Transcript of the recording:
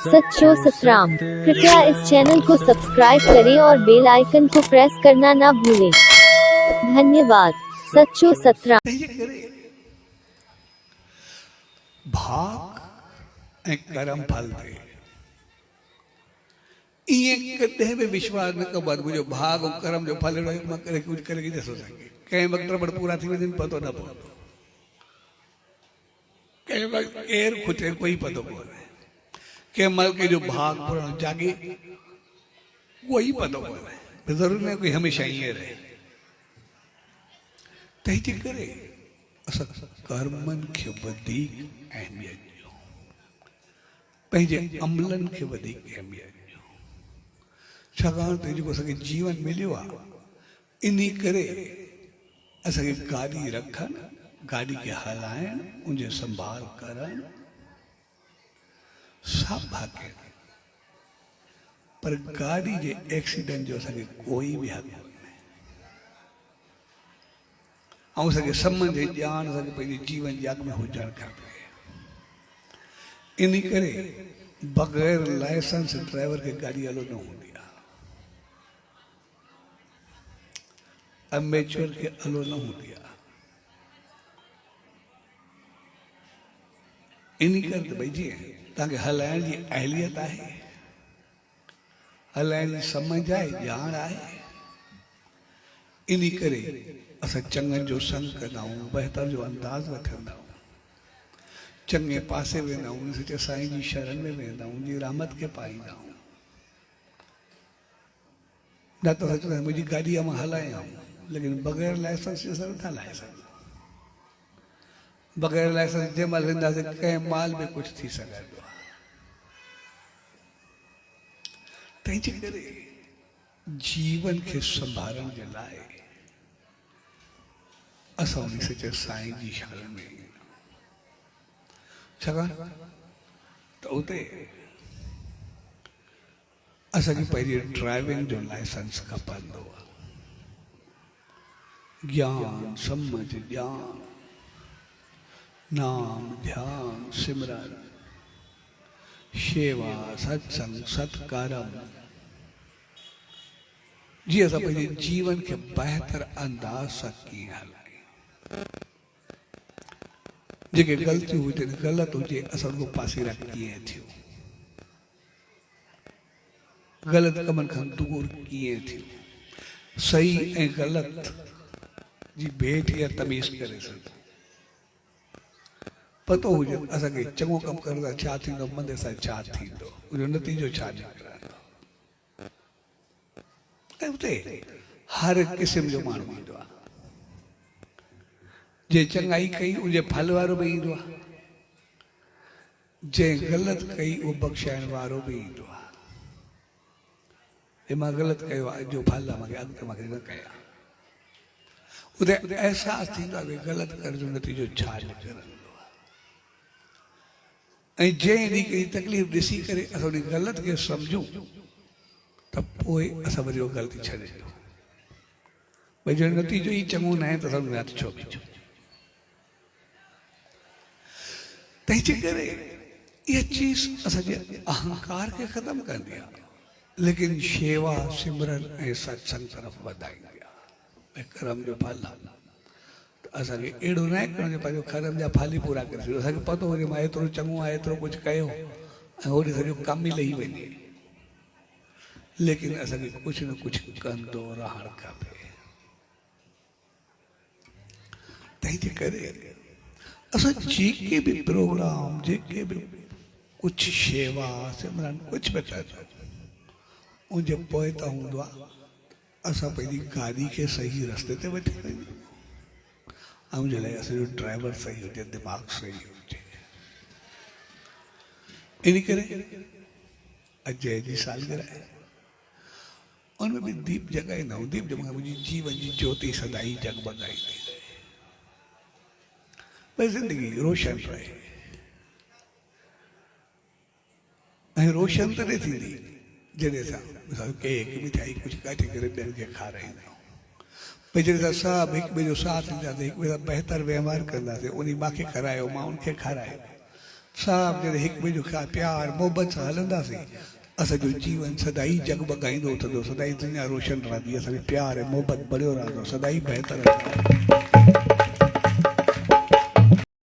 सच्चो सतराम। कृपया इस चैनल को सब्सक्राइब करें और बेल आइकन को प्रेस करना ना भूलें। धन्यवाद। सच्चो सतराम। भाग ऐं करम फल दे इएं कॾहिं बि विश्वास न कबो आहे मुंहिंजो भाग ऐं करम जो फल अहिड़ो मां करे कुझु करे ॾिसो सघे कंहिं वक़्तु रबड़ पूरा थी वञनि पतो न पवंदो कंहिं वक़्तु केरु खुटे कोई पतो कोन्हे कंहिं महिल कंहिंजो भाग पुराणो जागे कोई पतो कोन्हे ज़रूरी न कोई हमेशह ईअं रहे तंहिंजे करे असां कर्मनि खे वधीक अहमियत ॾियो पंहिंजे अमलनि खे वधीक अहमियत ॾियो छाकाणि त जेको असांखे जीवन मिलियो आहे इन करे असांखे गाॾी रखनि गाॾी खे हलाइणु उनजी संभाल करणु सभु भाग्य पर गाॾी जे एक्सीडेंट जो असांखे कोई बि हक़ कोन्हे ऐं असांखे सम्झ ॼाण असांखे पंहिंजे जीवन जी अॻु में हुजणु खपे इन करे बग़ैर लाइसेंस ड्राइवर खे गाॾी हलो न हूंदी आहे अमेच्योर खे हलो न हूंदी आहे इन करे त भई जीअं तव्हांखे हलाइण जी अहलियत आहे हलाइण जी सम्झ आहे ॼाण आहे इन करे असां चङनि जो संग कंदा आहियूं बहितर जो अंदाज़ रखंदा आहियूं चङे पासे वेंदा आहियूं सचे साईं जी शरण में वेंदा आहियूं जी रहमत खे पाईंदा आहियूं न त सोचंदा आहियूं मुंहिंजी गाॾी मां हलायां लेकिन बग़ैर लाइसेंस जे असां नथा हलाए सघूं बग़ैर लाइसेंस जंहिं महिल वेंदासीं कंहिं महिल में कुझु थी सघंदो आहे तंहिंजे करे जीवन खे संभालण जे लाइ असां उन सचे साईं जी शरण में छाकाणि त उते असांखे पहिरीं ड्राइविंग जो लाइसेंस खपंदो आहे ज्ञान सम्झ ॼाण नाम ध्यान सिमरन शेवा सत्संग सत्कर्म जी असां पंहिंजे जीवन खे बहितर अंदाज़ सां कीअं हलायूं जेके ग़लतियूं हुजनि ग़लति हुजे असां उनखे पासे रख कीअं थियूं ग़लति कमनि खां दूर कीअं थियूं सही ऐं ग़लति जी भेट या तमीज़ करे सघूं पतो हुजे असांखे चङो कमु करण सां छा थींदो मंदे सां छा थींदो उनजो नतीजो छा निकिरंदो ऐं उते हर क़िस्म जो माण्हू ईंदो आहे जे चङाई कई उनजे फल वारो बि ईंदो आहे जंहिं ग़लति कई उहो बख़्शाइण वारो बि ईंदो आहे हे मां ग़लति कयो आहे जो फल आहे मूंखे अॻिते मूंखे न कया उते अहसासु थींदो आहे भई ग़लति करण जो नतीजो छा निकिरंदो ऐं जंहिं ॾींहुं कहिड़ी तकलीफ़ ॾिसी करे असां उन ग़लति खे सम्झूं त पोइ असां वरी उहो ग़लती छॾे ॾियूं भई जो नतीजो ई चङो न आहे त असां हथ छो बीठो तंहिंजे करे इहा चीज़ असांजे अहंकार खे ख़तमु कंदी आहे लेकिन शेवा सिमरन ऐं सत्संग तरफ़ वधाईंदी आहे ऐं कर्म जो फल आहे असांखे अहिड़ो न आहे करिणो पंहिंजो कर्म जा फल ई पूरा करे छॾियो असांखे पतो हुजे मां एतिरो चङो आहे एतिरो कुझु कयो ऐं होॾे सॼो कमु ई लही वञे लेकिन असांखे कुझु न कुझु कंदो रहणु खपे तंहिंजे करे असां जेके बि प्रोग्राम जेके बि कुझु शेवा सिमरन कुझु बि कयो उनजे पोइ त हूंदो आहे असां पंहिंजी गाॾी खे सही रस्ते ते वठी वञूं ऐं उनजे लाइ असांजो ड्राइवर सही हुजे दिमाग़ सही हुजे इन करे अजय जी सालगिरह आहे उनमें बि दीप जॻाईंदा आहियूं दीप जॻाए मुंहिंजी जीवन जी ज्योति सदाई जगमगाईंदी रहे भई ज़िंदगी रोशन रहे ऐं रोशन त न थींदी जॾहिं असां केक मिठाई कुझु काटे करे ॿियनि खे खाराईंदा आहियूं भई जॾहिं असां सभु हिक ॿिए जो साथ ॾींदासीं हिक ॿिए सां बहितर व्यवहार कंदासीं उन मूंखे खारायो मां उनखे खारायो साहब जॾहिं हिक ॿिए जो प्यार मोहबत सां हलंदासीं असांजो जीवन सदाई जगमगाईंदो थो, सदाई दुनिया रोशन रहंदी, असांजो प्यार ऐं मोहबत बढ़ियो रहंदो, सदाई बहितर रहंदो।